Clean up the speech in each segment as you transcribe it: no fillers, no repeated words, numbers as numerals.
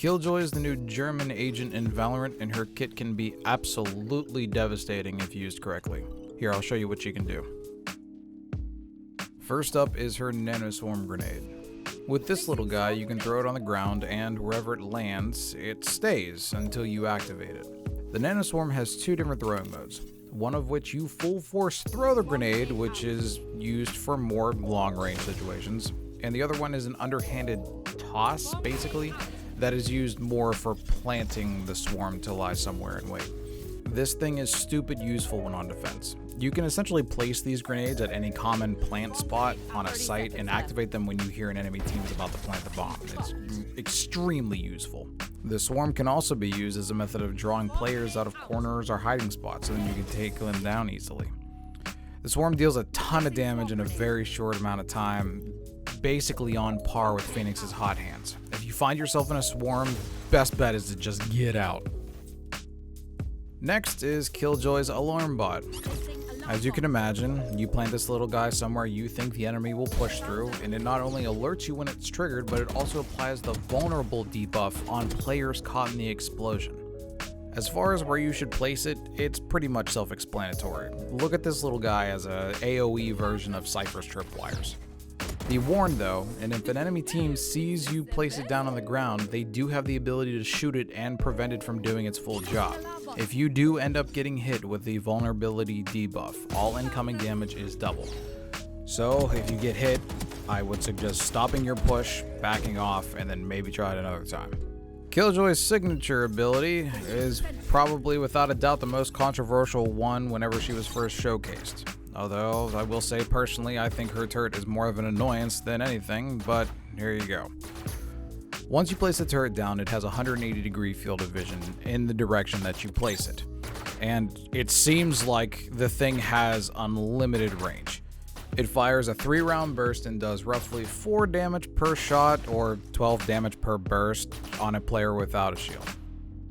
Killjoy is the new German agent in Valorant, and her kit can be absolutely devastating if used correctly. Here, I'll show you what she can do. First up is her Nanoswarm Grenade. With this little guy, you can throw it on the ground, and wherever it lands, it stays until you activate it. The Nanoswarm has two different throwing modes, one of which you full force throw the grenade, which is used for more long range situations, and the other one is an underhanded toss, basically, that is used more for planting the swarm to lie somewhere and wait. This thing is stupid useful when on defense. You can essentially place these grenades at any common plant spot on a site and activate them when you hear an enemy team is about to plant the bomb. It's extremely useful. The swarm can also be used as a method of drawing players out of corners or hiding spots, so then you can take them down easily. The swarm deals a ton of damage in a very short amount of time, basically on par with Phoenix's hot hands. If you find yourself in a swarm, best bet is to just get out. Next is Killjoy's alarm bot. As you can imagine, you plant this little guy somewhere you think the enemy will push through, and it not only alerts you when it's triggered, but it also applies the vulnerable debuff on players caught in the explosion. As far as where you should place it, it's pretty much self-explanatory. Look at this little guy as a AoE version of Cypher's tripwires. Be warned though, and if an enemy team sees you place it down on the ground, they do have the ability to shoot it and prevent it from doing its full job. If you do end up getting hit with the vulnerability debuff, all incoming damage is double. So if you get hit, I would suggest stopping your push, backing off, and then maybe try it another time. Killjoy's signature ability is probably without a doubt the most controversial one whenever she was first showcased. Although, I will say personally, I think her turret is more of an annoyance than anything, but here you go. Once you place the turret down, it has a 180-degree field of vision in the direction that you place it. And it seems like the thing has unlimited range. It fires a 3-round burst and does roughly 4 damage per shot or 12 damage per burst on a player without a shield.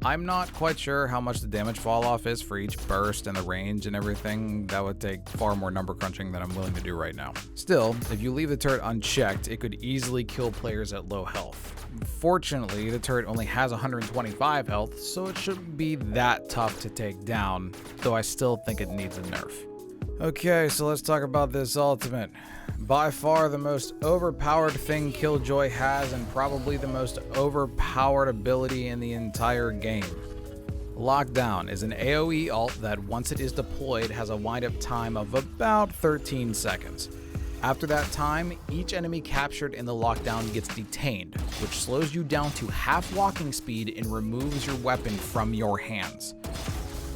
I'm not quite sure how much the damage fall off is for each burst and the range and everything. That would take far more number crunching than I'm willing to do right now. Still, if you leave the turret unchecked, it could easily kill players at low health. Fortunately, the turret only has 125 health, so it shouldn't be that tough to take down, though I still think it needs a nerf. Okay, so let's talk about this ultimate. By far the most overpowered thing Killjoy has, and probably the most overpowered ability in the entire game. Lockdown is an AoE ult that once it is deployed has a wind-up time of about 13 seconds. After that time, each enemy captured in the lockdown gets detained, which slows you down to half walking speed and removes your weapon from your hands.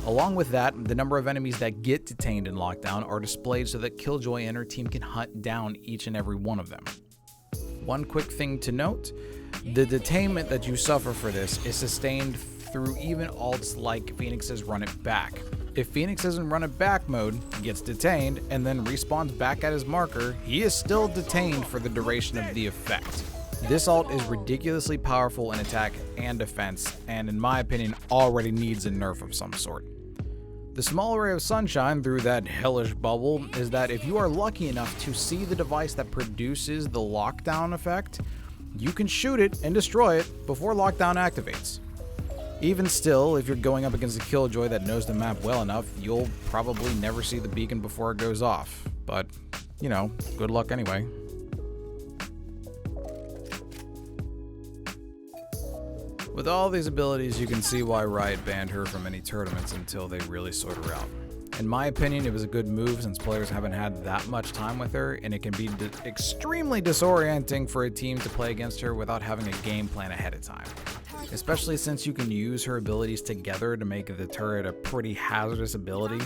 Along with that, the number of enemies that get detained in lockdown are displayed so that Killjoy and her team can hunt down each and every one of them. One quick thing to note, the detainment that you suffer for this is sustained through even ults like Phoenix's Run It Back. If Phoenix is in Run It Back mode, gets detained, and then respawns back at his marker, he is still detained for the duration of the effect. This ult is ridiculously powerful in attack and defense, and in my opinion already needs a nerf of some sort. The small ray of sunshine through that hellish bubble is that if you are lucky enough to see the device that produces the lockdown effect, you can shoot it and destroy it before lockdown activates. Even still, if you're going up against a Killjoy that knows the map well enough, you'll probably never see the beacon before it goes off. But, you know, good luck anyway. With all these abilities, you can see why Riot banned her from any tournaments until they really sort her out. In my opinion, it was a good move since players haven't had that much time with her, and it can be extremely disorienting for a team to play against her without having a game plan ahead of time. Especially since you can use her abilities together to make the turret a pretty hazardous ability.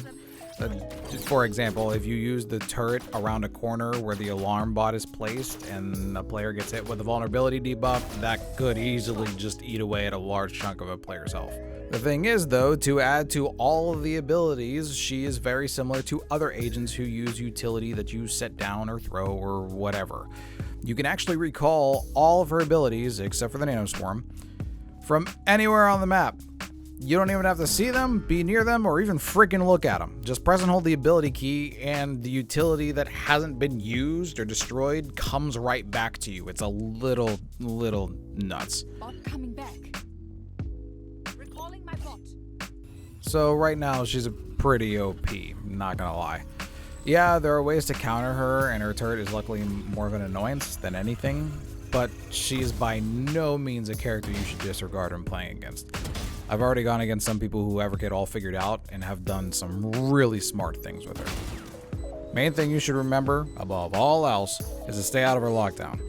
For example, if you use the turret around a corner where the alarm bot is placed and a player gets hit with a vulnerability debuff, that could easily just eat away at a large chunk of a player's health. The thing is though, to add to all of the abilities, she is very similar to other agents who use utility that you set down or throw or whatever. You can actually recall all of her abilities, except for the Nanoswarm, from anywhere on the map. You don't even have to see them, be near them, or even freaking look at them. Just press and hold the ability key, and the utility that hasn't been used or destroyed comes right back to you. It's a little nuts. Bot coming back. So right now she's a pretty OP, not gonna lie. Yeah, there are ways to counter her, and her turret is luckily more of an annoyance than anything, but she is by no means a character you should disregard when playing against. I've already gone against some people who have it all figured out and have done some really smart things with her. Main thing you should remember, above all else, is to stay out of her lockdown.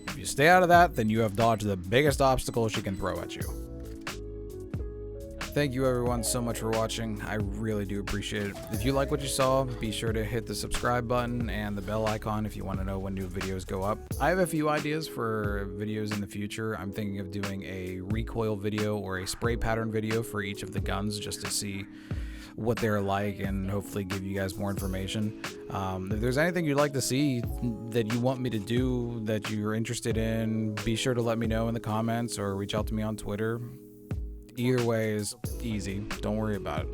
If you stay out of that, then you have dodged the biggest obstacle she can throw at you. Thank you everyone so much for watching. I really do appreciate it. If you like what you saw, be sure to hit the subscribe button and the bell icon if you want to know when new videos go up. I have a few ideas for videos in the future. I'm thinking of doing a recoil video or a spray pattern video for each of the guns just to see what they're like and hopefully give you guys more information. If there's anything you'd like to see that you want me to do that you're interested in, be sure to let me know in the comments or reach out to me on Twitter. Either way is easy, don't worry about it.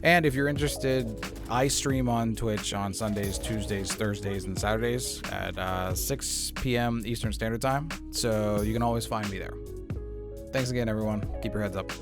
And if you're interested, I stream on Twitch on Sundays, Tuesdays, Thursdays, and Saturdays at 6 p.m. Eastern Standard Time, so you can always find me there. Thanks again, everyone. Keep your heads up.